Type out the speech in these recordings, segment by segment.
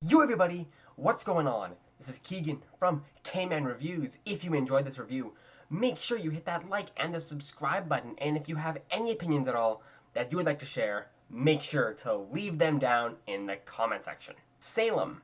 Yo everybody, what's going on? This is Keegan from Kman Reviews. If you enjoyed this review, make sure you hit that like and the subscribe button. And if you have any opinions at all that you would like to share, make sure to leave them down in the comment section. Salem,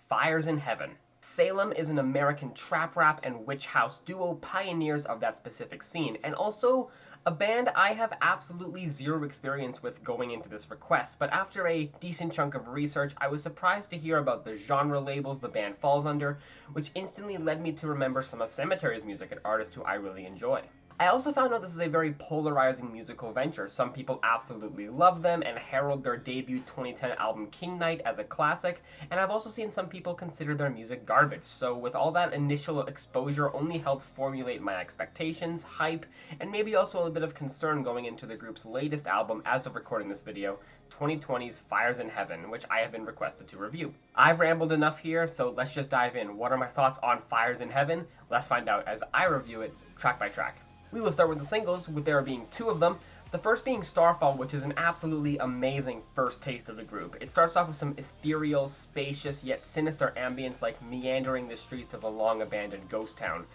Fires in Heaven. Salem is an American trap rap and witch house duo pioneers of that specific scene, and also a band I have absolutely zero experience with going into this request, but after a decent chunk of research, I was surprised to hear about the genre labels the band falls under, which instantly led me to remember some of Cemetery's music and artists who I really enjoy. I also found out this is a very polarizing musical venture. Some people absolutely love them and herald their debut 2010 album King Knight as a classic, and I've also seen some people consider their music garbage. So with all that initial exposure only helped formulate my expectations, hype, and maybe also a little bit of concern going into the group's latest album as of recording this video, 2020's Fires in Heaven, which I have been requested to review. I've rambled enough here, so let's just dive in. What are my thoughts on Fires in Heaven? Let's find out as I review it track by track. We will start with the singles, with there being two of them. The first being Starfall, which is an absolutely amazing first taste of the group. It starts off with some ethereal, spacious, yet sinister ambience like meandering the streets of a long-abandoned ghost town.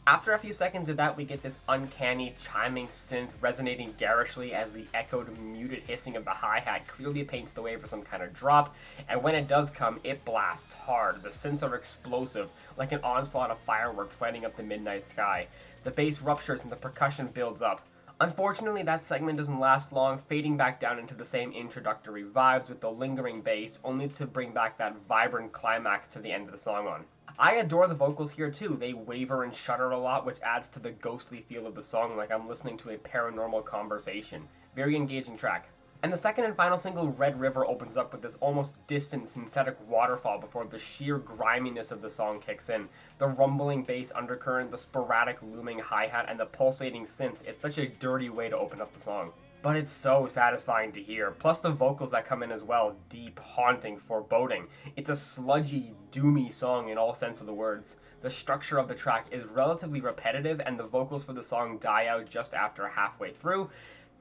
After a few seconds of that, we get this uncanny, chiming synth resonating garishly as the echoed, muted hissing of the hi-hat clearly paints the way for some kind of drop, and when it does come, it blasts hard. The synths are explosive, like an onslaught of fireworks lighting up the midnight sky. The bass ruptures and the percussion builds up. Unfortunately, that segment doesn't last long, fading back down into the same introductory vibes with the lingering bass, only to bring back that vibrant climax to the end of the song on. I adore the vocals here too. They waver and shudder a lot, which adds to the ghostly feel of the song, like I'm listening to a paranormal conversation. Very engaging track. And the second and final single, Red River, opens up with this almost distant synthetic waterfall before the sheer griminess of the song kicks in. The rumbling bass undercurrent, the sporadic looming hi-hat, and the pulsating synths. It's such a dirty way to open up the song. But it's so satisfying to hear. Plus the vocals that come in as well. Deep, haunting, foreboding. It's a sludgy, doomy song in all sense of the words. The structure of the track is relatively repetitive, and the vocals for the song die out just after halfway through.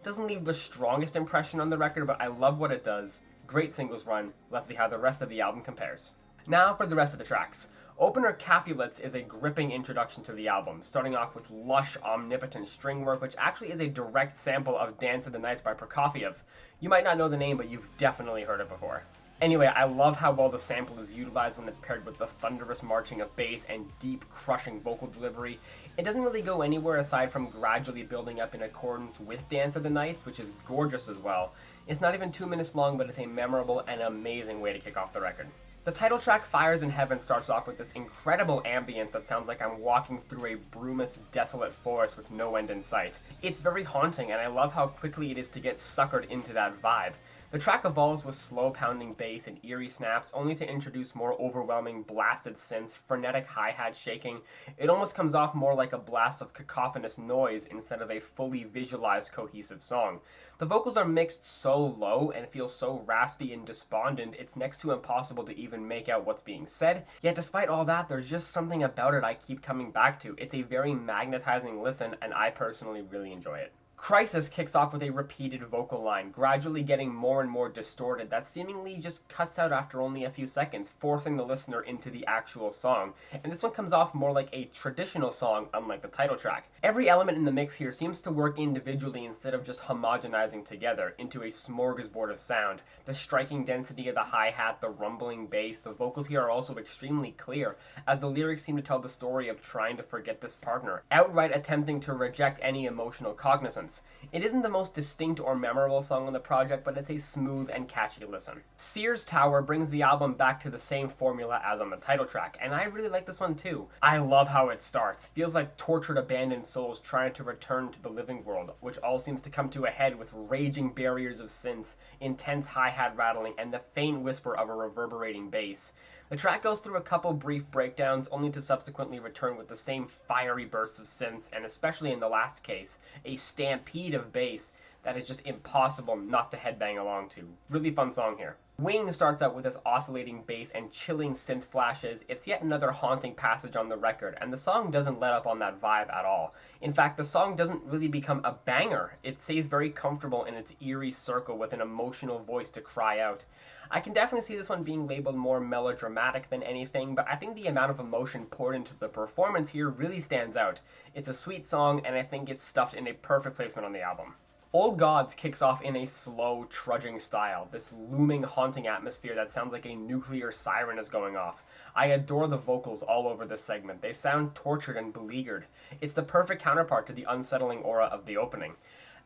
Doesn't leave the strongest impression on the record, but I love what it does. Great singles run. Let's see how the rest of the album compares. Now for the rest of the tracks. Opener CAPULET is a gripping introduction to the album, starting off with lush, omnipotent string work, which actually is a direct sample of Dance of the Nights by Prokofiev. You might not know the name, but you've definitely heard it before. Anyway, I love how well the sample is utilized when it's paired with the thunderous marching of bass and deep, crushing vocal delivery. It doesn't really go anywhere aside from gradually building up in accordance with Dance of the Nights, which is gorgeous as well. It's not even 2 minutes long, but it's a memorable and amazing way to kick off the record. The title track, Fires in Heaven, starts off with this incredible ambience that sounds like I'm walking through a brumous, desolate forest with no end in sight. It's very haunting, and I love how quickly it is to get suckered into that vibe. The track evolves with slow pounding bass and eerie snaps, only to introduce more overwhelming blasted synths, frenetic hi-hat shaking. It almost comes off more like a blast of cacophonous noise instead of a fully visualized cohesive song. The vocals are mixed so low and feel so raspy and despondent, it's next to impossible to even make out what's being said. Yet despite all that, there's just something about it I keep coming back to. It's a very magnetizing listen, and I personally really enjoy it. Crisis kicks off with a repeated vocal line, gradually getting more and more distorted that seemingly just cuts out after only a few seconds, forcing the listener into the actual song. And this one comes off more like a traditional song, unlike the title track. Every element in the mix here seems to work individually instead of just homogenizing together into a smorgasbord of sound. The striking density of the hi-hat, the rumbling bass, the vocals here are also extremely clear, as the lyrics seem to tell the story of trying to forget this partner, outright attempting to reject any emotional cognizance. It isn't the most distinct or memorable song on the project, but it's a smooth and catchy listen. Sears Tower brings the album back to the same formula as on the title track, and I really like this one too. I love how it starts. Feels like tortured, abandoned souls trying to return to the living world, which all seems to come to a head with raging barriers of synth, intense hi-hat rattling, and the faint whisper of a reverberating bass. The track goes through a couple brief breakdowns, only to subsequently return with the same fiery bursts of synths, and especially in the last case, a stampede of bass that is just impossible not to headbang along to. Really fun song here. Wing starts out with this oscillating bass and chilling synth flashes. It's yet another haunting passage on the record, and the song doesn't let up on that vibe at all. In fact, the song doesn't really become a banger. It stays very comfortable in its eerie circle with an emotional voice to cry out. I can definitely see this one being labeled more melodramatic than anything, but I think the amount of emotion poured into the performance here really stands out. It's a sweet song, and I think it's stuffed in a perfect placement on the album. Old Gods kicks off in a slow, trudging style, this looming, haunting atmosphere that sounds like a nuclear siren is going off. I adore the vocals all over this segment. They sound tortured and beleaguered. It's the perfect counterpart to the unsettling aura of the opening.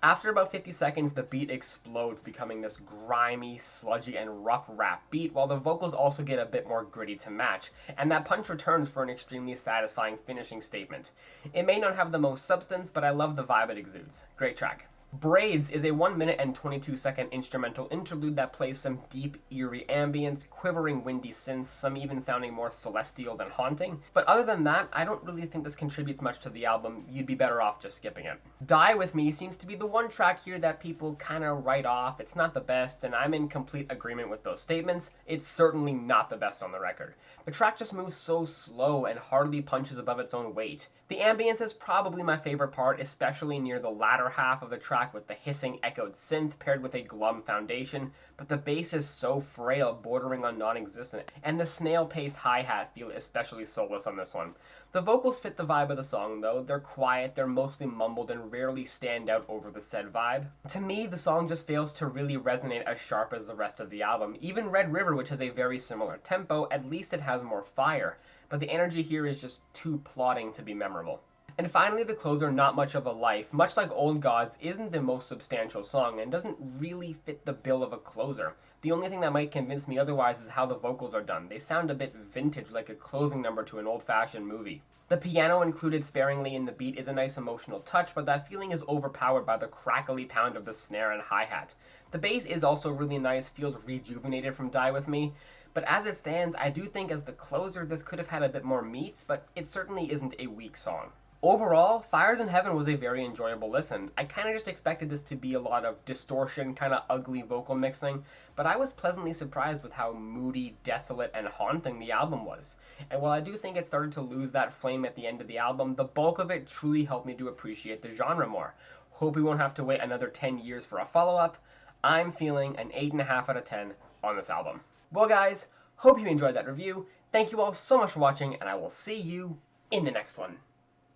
After about 50 seconds, the beat explodes, becoming this grimy, sludgy, and rough rap beat, while the vocals also get a bit more gritty to match, and that punch returns for an extremely satisfying finishing statement. It may not have the most substance, but I love the vibe it exudes. Great track. Braids is a 1 minute and 22-second instrumental interlude that plays some deep, eerie ambience, quivering windy synths, some even sounding more celestial than haunting. But other than that, I don't really think this contributes much to the album. You'd be better off just skipping it. Die With Me seems to be the one track here that people kind of write off. It's not the best, and I'm in complete agreement with those statements. It's certainly not the best on the record. The track just moves so slow and hardly punches above its own weight. The ambience is probably my favorite part, especially near the latter half of the track with the hissing echoed synth paired with a glum foundation, but the bass is so frail, bordering on non-existent, and the snail-paced hi-hat feel especially soulless on this one. The vocals fit the vibe of the song though. They're quiet, they're mostly mumbled, and rarely stand out over the said vibe. To me, the song just fails to really resonate as sharp as the rest of the album. Even Red River, which has a very similar tempo, at least it has more fire, but the energy here is just too plodding to be memorable. And finally, the closer, Not Much of a Life, much like Old Gods, isn't the most substantial song and doesn't really fit the bill of a closer. The only thing that might convince me otherwise is how the vocals are done. They sound a bit vintage, like a closing number to an old-fashioned movie. The piano included sparingly in the beat is a nice emotional touch, but that feeling is overpowered by the crackly pound of the snare and hi-hat. The bass is also really nice, feels rejuvenated from Die With Me, but as it stands, I do think as the closer this could have had a bit more meat, but it certainly isn't a weak song. Overall, Fires in Heaven was a very enjoyable listen. I kind of just expected this to be a lot of distortion, kind of ugly vocal mixing, but I was pleasantly surprised with how moody, desolate, and haunting the album was. And while I do think it started to lose that flame at the end of the album, the bulk of it truly helped me to appreciate the genre more. Hope we won't have to wait another 10 years for a follow-up. I'm feeling an 8.5 out of 10 on this album. Well guys, hope you enjoyed that review. Thank you all so much for watching, and I will see you in the next one.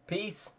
Peace.